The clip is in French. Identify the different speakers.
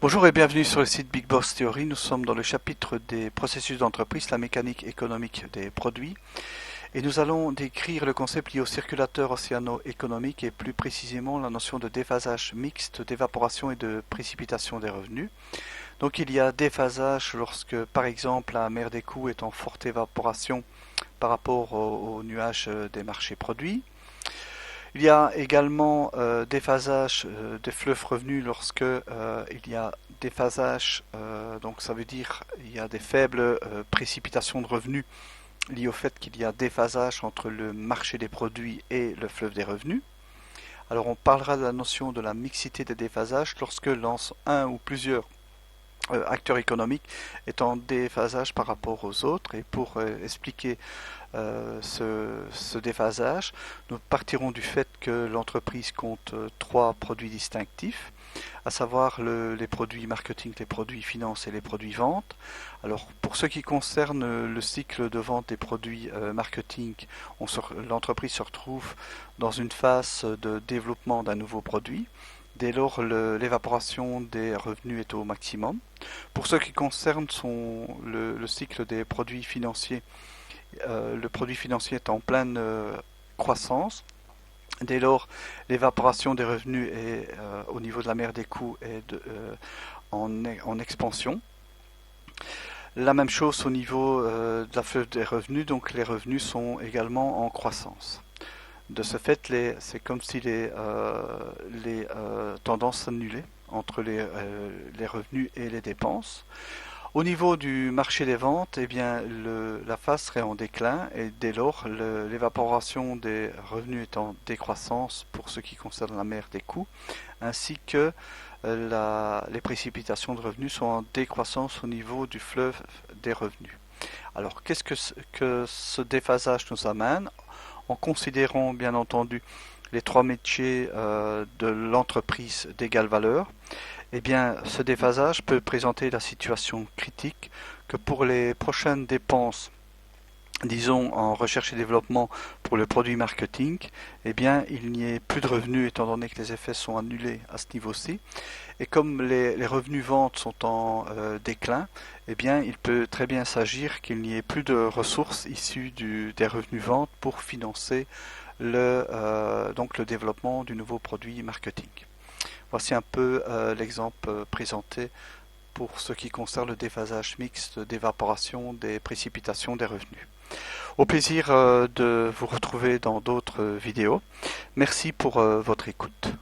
Speaker 1: Bonjour et bienvenue sur le site Big Boss Theory. Nous sommes dans le chapitre des processus d'entreprise, la mécanique économique des produits. Et nous allons décrire le concept lié au circulateur océano-économique et plus précisément la notion de déphasage mixte, d'évaporation et de précipitation des revenus. Donc il y a déphasage lorsque par exemple la mer des coûts est en forte évaporation par rapport aux nuages des marchés produits. Il y a également déphasage des fleuves revenus lorsque il y a déphasage, donc ça veut dire il y a des faibles précipitations de revenus liées au fait qu'il y a déphasage entre le marché des produits et le fleuve des revenus. Alors on parlera de la notion de la mixité des déphasages lorsque un ou plusieurs acteur économique est en déphasage par rapport aux autres. Et pour expliquer ce déphasage, nous partirons du fait que l'entreprise compte trois produits distinctifs, à savoir les produits marketing, les produits finance et les produits vente. Alors pour ce qui concerne le cycle de vente des produits marketing, l'entreprise se retrouve dans une phase de développement d'un nouveau produit. Dès lors, l'évaporation des revenus est au maximum. Pour ce qui concerne le cycle des produits financiers, le produit financier est en pleine croissance. Dès lors, l'évaporation des revenus est, au niveau de la mer des coûts est en expansion. La même chose au niveau de la fleuve des revenus, donc les revenus sont également en croissance. De ce fait, c'est comme si les tendances s'annulaient entre les revenus et les dépenses. Au niveau du marché des ventes, eh bien, la phase serait en déclin et dès lors, l'évaporation des revenus est en décroissance pour ce qui concerne la mer des coûts, ainsi que les précipitations de revenus sont en décroissance au niveau du fleuve des revenus. Alors, qu'est-ce que ce déphasage nous amène? En considérant bien entendu les trois métiers de l'entreprise d'égale valeur, eh bien, ce déphasage peut présenter la situation critique que pour les prochaines dépenses, disons en recherche et développement pour le produit marketing, eh bien, il n'y ait plus de revenus étant donné que les effets sont annulés à ce niveau-ci. Et comme les revenus ventes sont en déclin, eh bien, il peut très bien s'agir qu'il n'y ait plus de ressources issues des revenus ventes pour financer donc le développement du nouveau produit marketing. Voici un peu l'exemple présenté pour ce qui concerne le déphasage mixte d'évaporation des précipitations des revenus. Au plaisir de vous retrouver dans d'autres vidéos. Merci pour votre écoute.